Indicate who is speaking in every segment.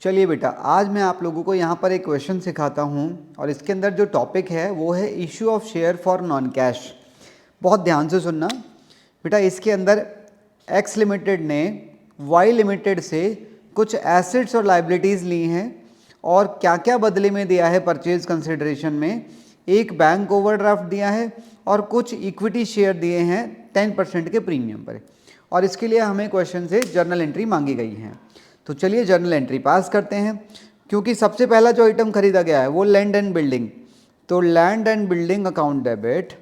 Speaker 1: चलिए बेटा, आज मैं आप लोगों को यहाँ पर एक क्वेश्चन सिखाता हूँ और इसके अंदर जो टॉपिक है वो है issue of share for non cash. बहुत ध्यान से सुनना बेटा। इसके अंदर एक्स लिमिटेड ने वाई लिमिटेड से कुछ एसेट्स और लाइबिलिटीज़ ली हैं और क्या क्या बदले में दिया है परचेज कंसिडरेशन में। एक बैंक ओवरड्राफ्ट दिया है और कुछ इक्विटी शेयर दिए हैं 10% के प्रीमियम पर, और इसके लिए हमें क्वेश्चन से जर्नल एंट्री मांगी गई है। तो चलिए जर्नल एंट्री पास करते हैं। क्योंकि सबसे पहला जो आइटम खरीदा गया है वो लैंड एंड बिल्डिंग, तो land and building account debit.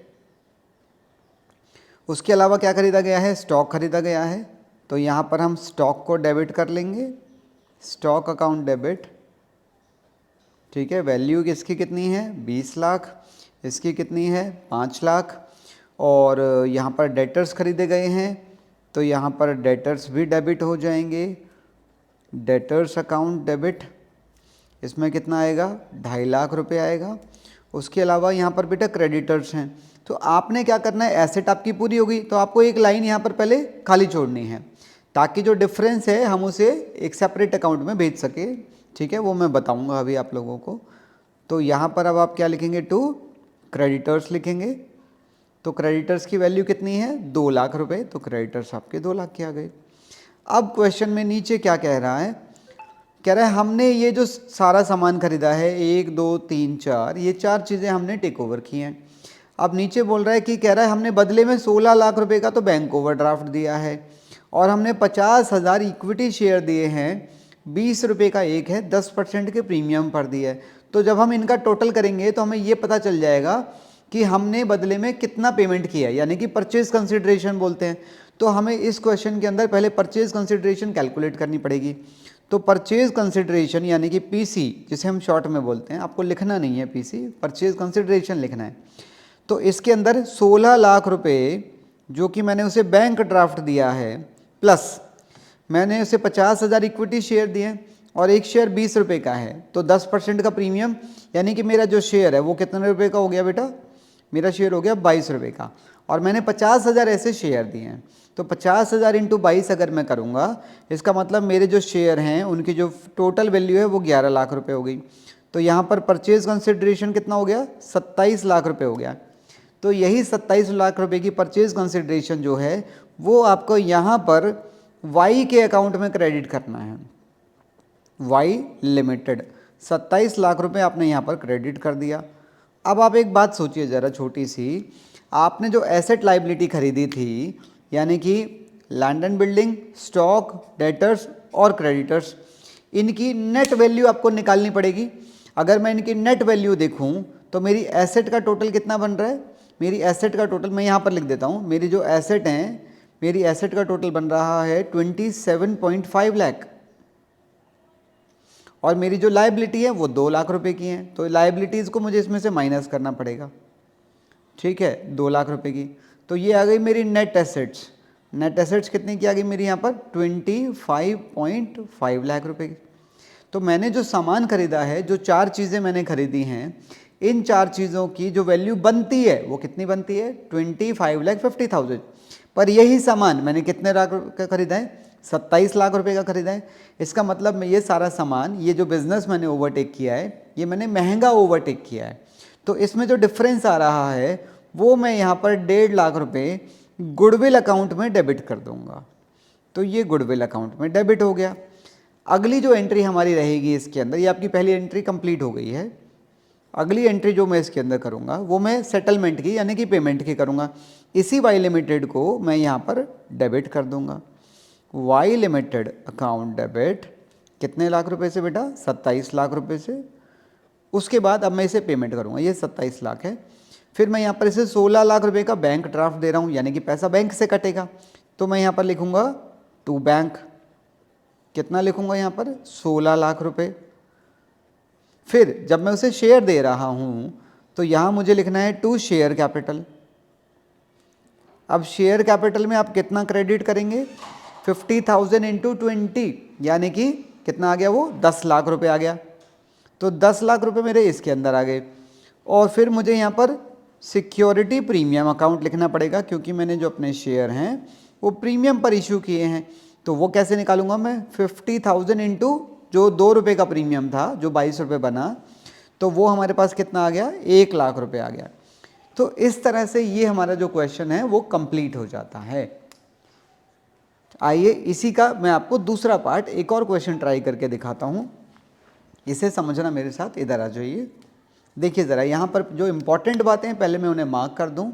Speaker 1: उसके अलावा क्या खरीदा गया है? स्टॉक खरीदा गया है, तो यहाँ पर हम स्टॉक को डेबिट कर लेंगे, स्टॉक अकाउंट डेबिट। ठीक है, वैल्यू इसकी कितनी है? 20 लाख। इसकी कितनी है? 5 लाख। और यहाँ पर डेटर्स खरीदे गए हैं, तो यहाँ पर डेटर्स भी डेबिट हो जाएंगे, डेटर्स अकाउंट डेबिट। इसमें कितना आएगा? 2.5 लाख रुपए आएगा। उसके अलावा यहाँ पर बेटा क्रेडिटर्स हैं, तो आपने क्या करना है, एसेट आपकी पूरी होगी तो आपको एक लाइन यहाँ पर पहले खाली छोड़नी है, ताकि जो डिफरेंस है हम उसे एक सेपरेट अकाउंट में भेज सके। ठीक है, वो मैं बताऊँगा अभी आप लोगों को। तो यहाँ पर अब आप क्या लिखेंगे? टू क्रेडिटर्स लिखेंगे। तो क्रेडिटर्स की वैल्यू कितनी है? 2 लाख रुपए, तो क्रेडिटर्स आपके 2 लाख के आ गए। अब क्वेश्चन में नीचे क्या कह रहा है? कह रहा है हमने ये जो सारा सामान खरीदा है 1 2 3 4, ये 4 चीज़ें हमने टेक ओवर की हैं। अब नीचे बोल रहा है कि कह रहा है हमने बदले में 16 लाख रुपए का तो बैंक ओवरड्राफ्ट दिया है और हमने 50,000 इक्विटी शेयर दिए हैं, 20 रुपये का एक है, 10% के प्रीमियम पर दिया है। तो जब हम इनका टोटल करेंगे तो हमें ये पता चल जाएगा कि हमने बदले में कितना पेमेंट किया है, यानी कि परचेज कंसिडरेशन बोलते हैं। तो हमें इस क्वेश्चन के अंदर पहले परचेज कंसिडरेशन कैलकुलेट करनी पड़ेगी। तो परचेज कंसिडरेशन यानी कि पीसी, जिसे हम शॉर्ट में बोलते हैं, आपको लिखना नहीं है पीसी, परचेज कंसिडरेशन लिखना है। तो इसके अंदर 16 लाख रुपए जो कि मैंने उसे बैंक ड्राफ्ट दिया है, प्लस मैंने उसे 50,000 इक्विटी शेयर दिए और एक शेयर 20 रुपये का है, तो 10% का प्रीमियम, यानी कि मेरा जो शेयर है वो कितने रुपये का हो गया बेटा? मेरा शेयर हो गया 22 रुपये का, और मैंने 50,000 ऐसे शेयर दिए हैं। तो 50,000 इंटू 22 अगर मैं करूँगा, इसका मतलब मेरे जो शेयर हैं उनकी जो टोटल वैल्यू है वो 11 लाख रुपए हो गई। तो यहाँ पर परचेज कंसिडरेशन कितना हो गया? 27 लाख रुपए हो गया। तो यही 27 लाख रुपए की परचेज कंसिडरेशन जो है वो आपको यहाँ पर वाई के अकाउंट में क्रेडिट करना है। वाई लिमिटेड 27 लाख रुपए आपने यहाँ पर क्रेडिट कर दिया। अब आप एक बात सोचिए ज़रा छोटी सी, आपने जो एसेट लाइबिलिटी खरीदी थी, यानी कि land and building, stock, debtors और क्रेडिटर्स, इनकी नेट वैल्यू आपको निकालनी पड़ेगी। अगर मैं इनकी नेट वैल्यू देखूं तो मेरी एसेट का टोटल कितना बन रहा है? मेरी एसेट का टोटल मैं यहाँ पर लिख देता हूँ। मेरी जो एसेट हैं, मेरी एसेट का टोटल बन रहा है 27.5 लाख, और मेरी जो लायबिलिटी है वो 2 लाख रुपए की है। तो लायबिलिटीज़ को मुझे इसमें से माइनस करना पड़ेगा। ठीक है, 2 लाख रुपए की। तो ये आ गई मेरी नेट एसेट्स। नेट एसेट्स कितनी की आ गई मेरी यहाँ पर? 25.5 लाख रुपए की। तो मैंने जो सामान खरीदा है, जो 4 चीज़ें मैंने खरीदी हैं, इन 4 चीज़ों की जो वैल्यू बनती है वो कितनी बनती है? 25,50,000। पर यही सामान मैंने कितने लाख का खरीदा है? 27 लाख रुपए का खरीदा है। इसका मतलब मैं ये सारा सामान, ये जो बिज़नेस मैंने ओवरटेक किया है, ये मैंने महंगा ओवरटेक किया है। तो इसमें जो डिफरेंस आ रहा है वो मैं यहाँ पर 1.5 लाख रुपए गुडविल अकाउंट में डेबिट कर दूंगा। तो ये गुडविल अकाउंट में डेबिट हो गया। अगली जो एंट्री हमारी रहेगी इसके अंदर, ये आपकी पहली एंट्री कंप्लीट हो गई है। अगली एंट्री जो मैं इसके अंदर करूँगा वो मैं सेटलमेंट की यानी कि पेमेंट की करूँगा। इसी वाई लिमिटेड को मैं यहाँ पर डेबिट कर दूँगा। वाई लिमिटेड अकाउंट डेबिट कितने लाख रुपए से बेटा? 27 लाख रुपए से। उसके बाद अब मैं इसे पेमेंट करूँगा, ये 27 लाख है। फिर मैं यहाँ पर इसे 16 लाख रुपए का बैंक ड्राफ्ट दे रहा हूँ, यानी कि पैसा बैंक से कटेगा। तो मैं यहाँ पर लिखूँगा टू बैंक। कितना लिखूँगा यहाँ पर? 16 लाख रुपए। फिर जब मैं उसे शेयर दे रहा हूँ तो यहाँ मुझे लिखना है टू शेयर कैपिटल। अब शेयर कैपिटल में आप कितना क्रेडिट करेंगे? 50,000 इंटू 20, यानी कि कितना आ गया वो? 10 लाख रुपए आ गया। तो 10 लाख रुपए मेरे इसके अंदर आ गए। और फिर मुझे यहाँ पर सिक्योरिटी प्रीमियम अकाउंट लिखना पड़ेगा, क्योंकि मैंने जो अपने शेयर हैं वो प्रीमियम पर इशू किए हैं। तो वो कैसे निकालूंगा मैं? 50,000 इंटू जो 2 रुपये का प्रीमियम था, जो 22 रुपये बना, तो वो हमारे पास कितना आ गया, 1 लाख रुपए आ गया। तो इस तरह से ये हमारा जो क्वेश्चन है वो कंप्लीट हो जाता है। आइए इसी का मैं आपको दूसरा पार्ट, एक और क्वेश्चन ट्राई करके दिखाता हूँ। इसे समझना मेरे साथ, इधर आ जाइए। देखिए ज़रा यहाँ पर जो इम्पोर्टेंट बातें हैं पहले मैं उन्हें मार्क कर दूँ।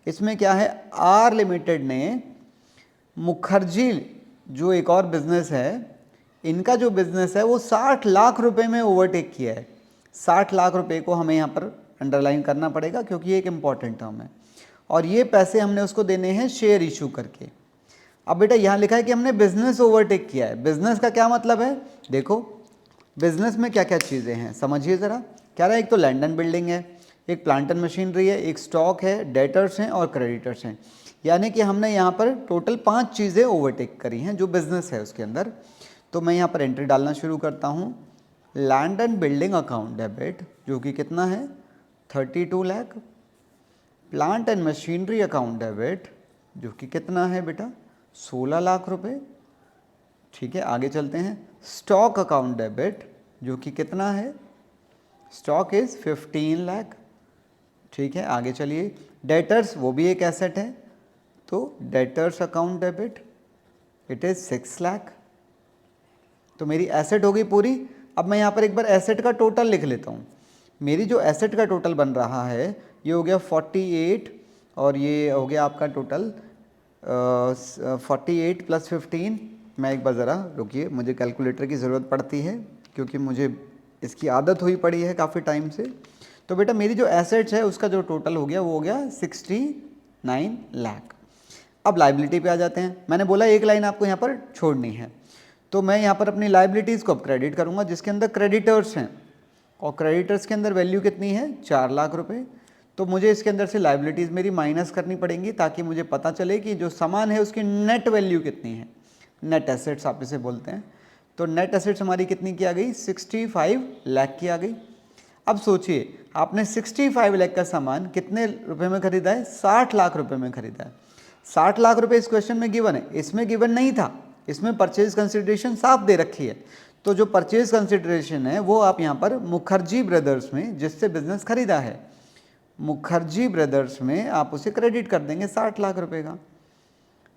Speaker 1: इसमें क्या है, आर लिमिटेड ने मुखर्जी जो एक और बिजनेस है, इनका जो बिजनेस है वो 60 लाख रुपए में ओवरटेक किया है। 60 लाख रुपए को हमें यहाँ पर अंडरलाइन करना पड़ेगा क्योंकि ये एक इम्पॉर्टेंट टर्म है, और ये पैसे हमने उसको देने हैं शेयर इशू करके। अब बेटा यहाँ लिखा है कि हमने बिजनेस ओवरटेक किया है। बिजनेस का क्या मतलब है, देखो बिजनेस में क्या क्या चीज़ें हैं समझिए ज़रा। क्या रहा है, एक तो लैंड एंड बिल्डिंग है, एक प्लांट एंड मशीनरी है, एक स्टॉक है, डेटर्स हैं और क्रेडिटर्स हैं। यानी कि हमने यहाँ पर टोटल 5 चीज़ें ओवरटेक करी हैं जो बिजनेस है उसके अंदर। तो मैं यहाँ पर एंट्री डालना शुरू करता हूँ। Land and building account debit जो कि कितना है 32 lakh. Plant and machinery account debit जो कि कितना है बेटा 16 लाख रुपए। ठीक है, आगे चलते हैं। स्टॉक अकाउंट डेबिट जो कि कितना है, स्टॉक इज़ 15 लाख। ठीक है, आगे चलिए। डेटर्स वो भी एक एसेट है, तो debtors account debit it is 6 lakh. तो मेरी एसेट हो गई पूरी। अब मैं यहाँ पर एक बार एसेट का टोटल लिख लेता हूँ। मेरी जो एसेट का टोटल बन रहा है ये हो गया 48, और ये हो गया आपका टोटल 48 + 15। मैं एक बार ज़रा रुकिए, मुझे कैलकुलेटर की ज़रूरत पड़ती है क्योंकि मुझे इसकी आदत हुई पड़ी है काफ़ी टाइम से। तो बेटा मेरी जो एसेट्स है उसका जो टोटल हो गया वो हो गया 69 लाख। अब लाइबिलिटी पे आ जाते हैं। मैंने बोला एक लाइन आपको यहाँ पर छोड़नी है, तो मैं यहाँ पर अपनी लाइबिलिटीज़ को अब क्रेडिट करूँगा जिसके अंदर क्रेडिटर्स हैं, और क्रेडिटर्स के अंदर वैल्यू कितनी है 4 लाख रुपए। तो मुझे इसके अंदर से लाइबिलिटीज़ मेरी माइनस करनी पड़ेंगी ताकि मुझे पता चले कि जो सामान है उसकी नेट वैल्यू कितनी है। नेट एसेट्स आप इसे बोलते हैं। तो नेट एसेट्स हमारी कितनी की आ गई 65 लाख की आ गई। अब सोचिए आपने 65 लाख का सामान कितने रुपए में खरीदा है, 60 लाख रुपए में खरीदा है। 60 लाख रुपए इस क्वेश्चन में गिवन है, इसमें गिवन नहीं था, इसमें परचेज कंसिडरेशन साफ दे रखी है। तो जो परचेज कंसिडरेशन है वो आप यहाँ पर मुखर्जी ब्रदर्स में जिससे बिजनेस खरीदा है, मुखर्जी ब्रदर्स में आप उसे क्रेडिट कर देंगे 60 लाख रुपए का।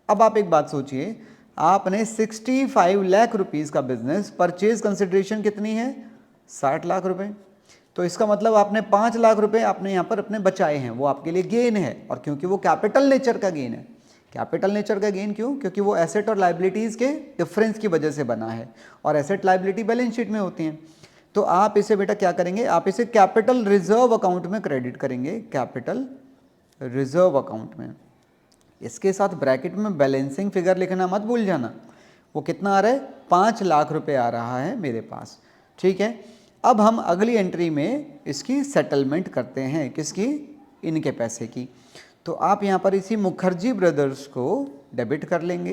Speaker 1: अब आप एक बात सोचिए, आपने 65 लाख रुपीज़ का बिजनेस, परचेज कंसिडरेशन कितनी है 60 लाख रुपए, तो इसका मतलब आपने 5 लाख रुपए आपने यहाँ पर अपने बचाए हैं, वो आपके लिए गेन है। और क्योंकि वो कैपिटल नेचर का गेन है, कैपिटल नेचर का गेन क्यों, क्योंकि वो एसेट और लाइबिलिटीज़ के डिफरेंस की वजह से बना है, और एसेट लाइबिलिटी बैलेंस शीट में होती हैं। तो आप इसे बेटा क्या करेंगे, आप इसे कैपिटल रिजर्व अकाउंट में क्रेडिट करेंगे, कैपिटल रिजर्व अकाउंट में। इसके साथ ब्रैकेट में बैलेंसिंग फिगर लिखना मत भूल जाना। वो कितना आ रहा है 5 लाख रुपए आ रहा है मेरे पास। ठीक है, अब हम अगली एंट्री में इसकी सेटलमेंट करते हैं, किसकी, इनके पैसे की। तो आप यहाँ पर इसी मुखर्जी ब्रदर्स को डेबिट कर लेंगे,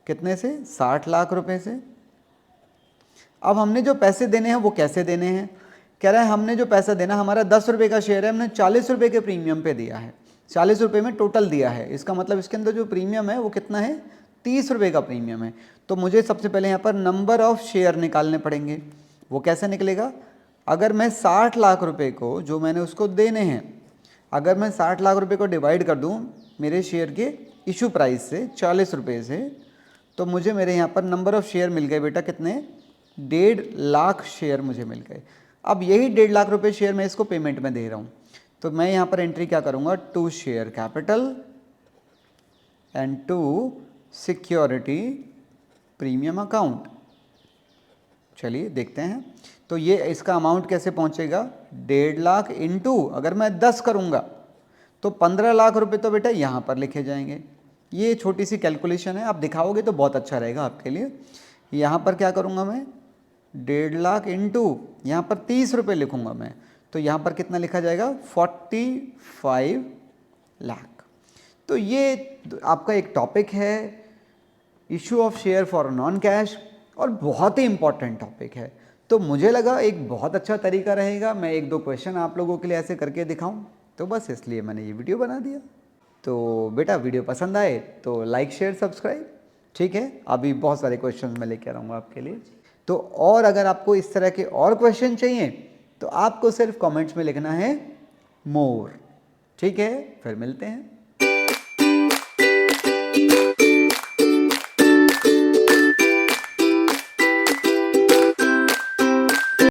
Speaker 1: कितने से 60 लाख रुपए से। अब हमने जो पैसे देने हैं वो कैसे देने हैं, कह रहा है हमने जो पैसा देना, हमारा 10 रुपये का शेयर है, हमने 40 रुपये के प्रीमियम पे दिया है, 40 रुपये में टोटल दिया है। इसका मतलब इसके अंदर जो प्रीमियम है वो कितना है 30 रुपये का प्रीमियम है। तो मुझे सबसे पहले यहाँ पर नंबर ऑफ शेयर निकालने पड़ेंगे। वो कैसे निकलेगा, अगर मैं 60 लाख रुपए को जो मैंने उसको देने हैं, अगर मैं 60 लाख रुपए को डिवाइड कर दूं मेरे शेयर के इशू प्राइस से 40 रुपये से, तो मुझे मेरे यहाँ पर नंबर ऑफ़ शेयर मिल गए बेटा कितने, 1.5 लाख शेयर मुझे मिल गए। अब यही 1.5 लाख रुपए शेयर मैं इसको पेमेंट में दे रहा हूँ। तो मैं यहाँ पर एंट्री क्या करूँगा, to share capital and to security premium account. चलिए देखते हैं। तो ये इसका अमाउंट कैसे पहुंचेगा, 1.5 लाख इंटू, अगर मैं 10 करूंगा तो 15 लाख रुपए तो बेटा यहाँ पर लिखे जाएंगे। ये छोटी सी कैलकुलेशन है, आप दिखाओगे तो बहुत अच्छा रहेगा आपके लिए। यहाँ पर क्या करूँगा मैं, 1.5 लाख इंटू यहाँ पर 30 रुपये लिखूँगा मैं, तो यहाँ पर कितना लिखा जाएगा 45 लाख। तो ये आपका एक टॉपिक है, issue of share for non cash, और बहुत ही इंपॉर्टेंट टॉपिक है। तो मुझे लगा एक बहुत अच्छा तरीका रहेगा मैं 1-2 क्वेश्चन आप लोगों के लिए ऐसे करके दिखाऊं, तो बस इसलिए मैंने ये वीडियो बना दिया। तो बेटा वीडियो पसंद आए तो लाइक शेयर सब्सक्राइब, ठीक है। अभी बहुत सारे क्वेश्चंस मैं लेके आ रहा हूँ आपके लिए। तो और अगर आपको इस तरह के और क्वेश्चन चाहिए तो आपको सिर्फ कमेंट्स में लिखना है मोर। ठीक है, फिर मिलते हैं।